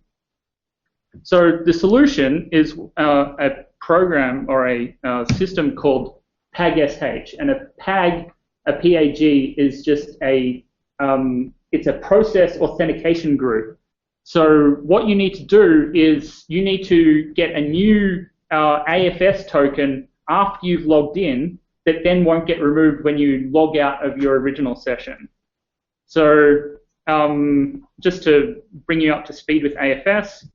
So the solution is a program or a system called PAG-SH, and a PAG is just it's a process authentication group. So what you need to do is you need to get a new AFS token after you've logged in that then won't get removed when you log out of your original session. So just to bring you up to speed with AFS,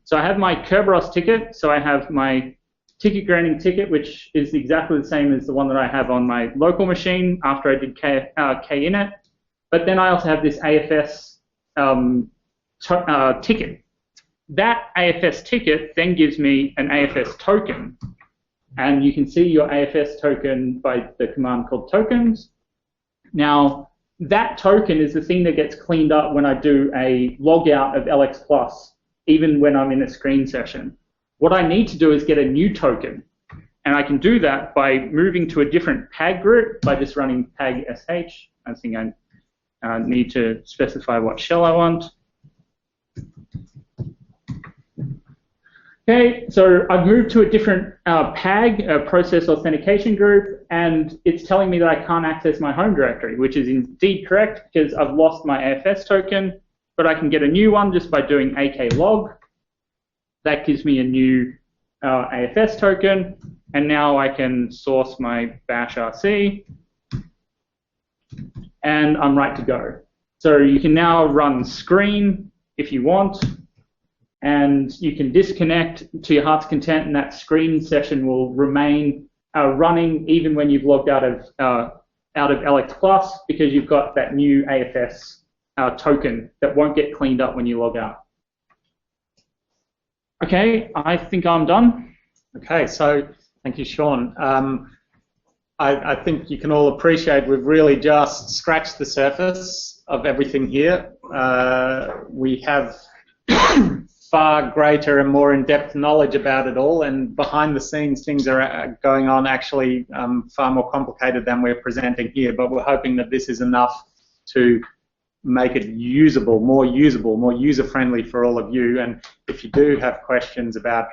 so I have my Kerberos ticket, so I have my ticket granting ticket, which is exactly the same as the one that I have on my local machine after I did KInit. But then I also have this AFS ticket. That AFS ticket then gives me an AFS token. And you can see your AFS token by the command called tokens. Now, that token is the thing that gets cleaned up when I do a logout of LX+, even when I'm in a screen session. What I need to do is get a new token. And I can do that by moving to a different PAG group by just running PAG-SH. I think I need to specify what shell I want. Okay, so I've moved to a different PAG, a process authentication group, and it's telling me that I can't access my home directory, which is indeed correct because I've lost my AFS token, but I can get a new one just by doing aklog. That gives me a new AFS token, and now I can source my bash RC, and I'm right to go. So you can now run screen if you want, and you can disconnect to your heart's content, and that screen session will remain running even when you've logged out of LX+, because you've got that new AFS token that won't get cleaned up when you log out. Okay, I think I'm done. Okay, so thank you, Sean. I think you can all appreciate we've really just scratched the surface of everything here. We have far greater and more in-depth knowledge about it all, and behind the scenes things are going on actually far more complicated than we're presenting here, but we're hoping that this is enough to make it usable, more user-friendly for all of you. And if you do have questions about,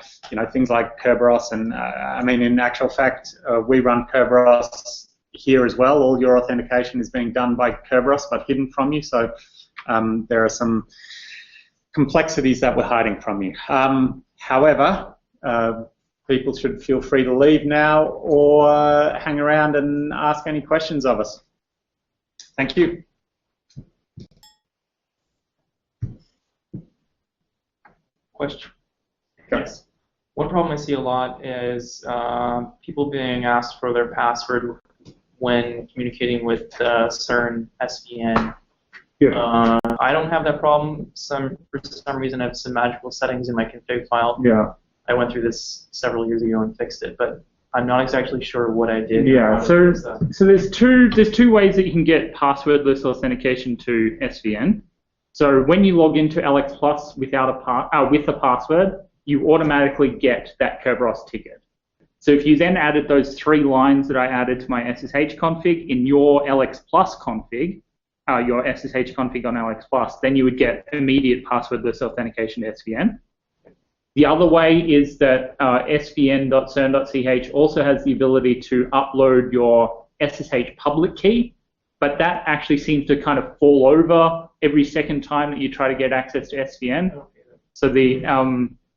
things like Kerberos, and I mean, in actual fact, we run Kerberos here as well. All your authentication is being done by Kerberos, but hidden from you. So there are some complexities that we're hiding from you. However, people should feel free to leave now or hang around and ask any questions of us. Thank you. Question. Yes. One problem I see a lot is people being asked for their password when communicating with CERN SVN. Yeah. I don't have that problem. For some reason, I have some magical settings in my config file. Yeah. I went through this several years ago and fixed it, but I'm not exactly sure what I did. Yeah. So there's two ways that you can get passwordless authentication to SVN. So when you log into LX+ with a password, you automatically get that Kerberos ticket. So if you then added those 3 lines that I added to my SSH config in your LX+ config, your SSH config on LX+, then you would get immediate passwordless authentication to SVN. The other way is that svn.cern.ch also has the ability to upload your SSH public key, but that actually seems to kind of fall over every second time that you try to get access to SVN. Okay. So the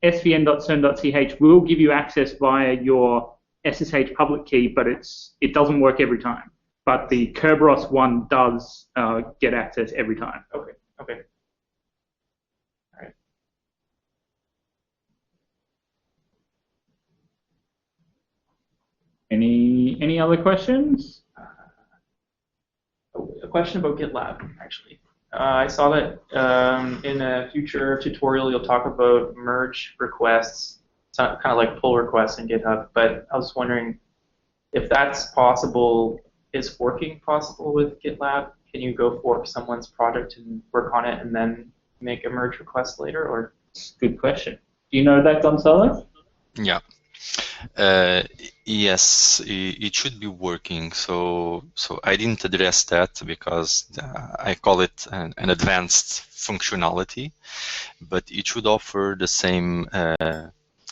svn.cern.ch will give you access via your SSH public key, but it doesn't work every time. But the Kerberos one does get access every time. Okay. Okay. All right. Any other questions? A question about Gitlab, actually. I saw that in a future tutorial you'll talk about merge requests, kind of like pull requests in GitHub, but I was wondering if that's possible. Is forking possible with Gitlab? Can you go fork someone's project and work on it and then make a merge request later? Or Good question. Do you know that, Goncalo? Yeah. Yes, it should be working. So I didn't address that because I call it an advanced functionality, but it should offer the same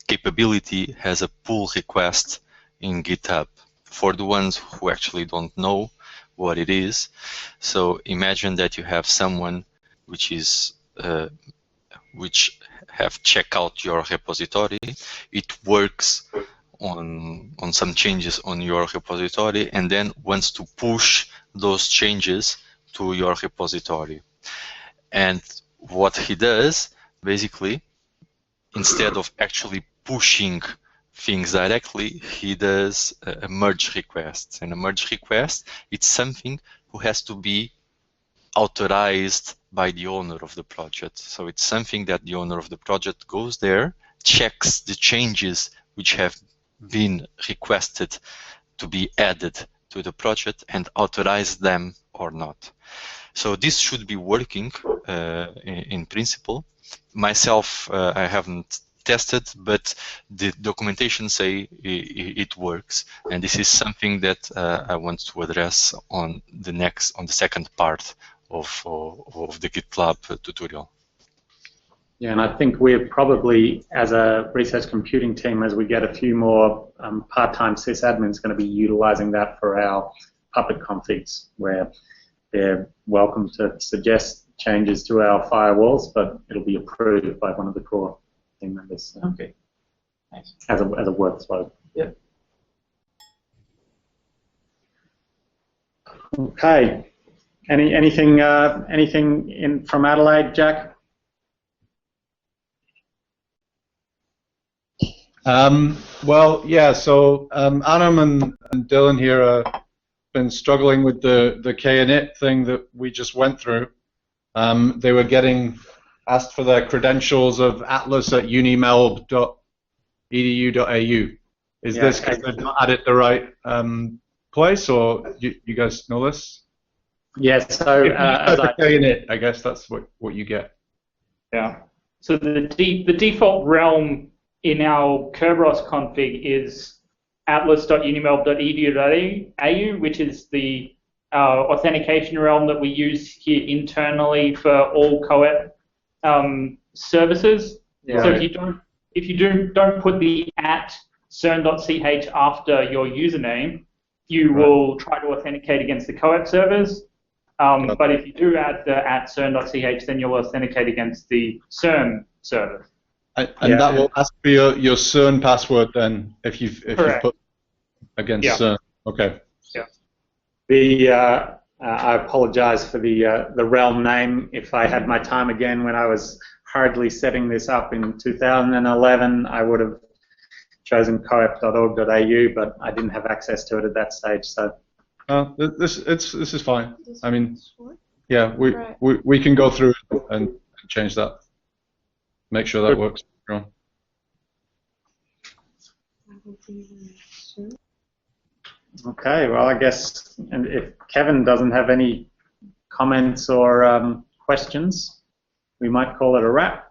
capability as a pull request in GitHub for the ones who actually don't know what it is. So imagine that you have someone which have checked out your repository. It works on some changes on your repository and then wants to push those changes to your repository. And what he does, basically, instead of actually pushing things directly, he does a merge request. And a merge request, it's something who has to be authorized by the owner of the project. So it's something that the owner of the project goes there, checks the changes which have been requested to be added to the project and authorize them or not. So this should be working in principle. Myself, I haven't tested, but the documentation say it works, and this is something that I want to address on the second part of the GitLab tutorial. Yeah, and I think we're probably, as a research computing team, as we get a few more part-time sysadmins, going to be utilizing that for our Puppet configs, where they're welcome to suggest changes to our firewalls, but it'll be approved by one of the core team members. Okay, nice. As a workflow. Yeah. Okay. Anything from Adelaide, Jack? Well, yeah. So Anam and Dylan here have been struggling with the KInit thing that we just went through. They were getting asked for their credentials of atlas@unimelb.edu.au. Is this because they've not added the right place, or you guys know this? Yes. So KInit, I guess that's what you get. Yeah. So the default realm in our Kerberos config is atlas.unimelb.edu.au, which is the authentication realm that we use here internally for all CoEPP services. Yeah. So if you don't put the @cern.ch after your username, you will try to authenticate against the CoEPP servers. But if you do add the @cern.ch, then you'll authenticate against the CERN server. And that will ask for your CERN password then, if you've put against CERN. Okay. Yeah. I apologize for the realm name. If I had my time again when I was hardly setting this up in 2011, I would have chosen coep.org.au, but I didn't have access to it at that stage. So. This is fine. I mean, yeah, we can go through and change that. Make sure that works. Okay, well, I guess, and if Kevin doesn't have any comments or questions, we might call it a wrap.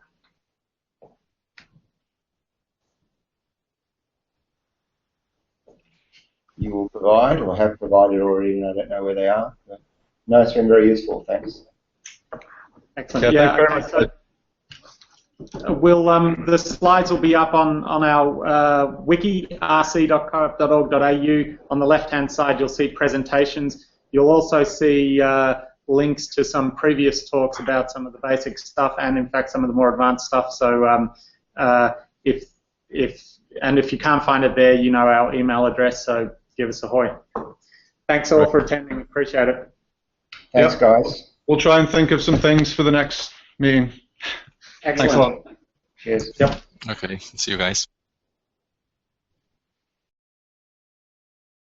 You will provide, or have provided already, and I don't know where they are. But no, it's been very useful. Thanks. Excellent. Yeah, okay, so we'll the slides will be up on our wiki, rc.coep.org.au. On the left-hand side, you'll see presentations. You'll also see links to some previous talks about some of the basic stuff, and in fact some of the more advanced stuff. So if you can't find it there, you know our email address. So give us a hoy. Thanks all for attending. Appreciate it. Thanks, guys. We'll try and think of some things for the next meeting. Excellent. Thanks a lot. Cheers. Yep. Okay, see you guys.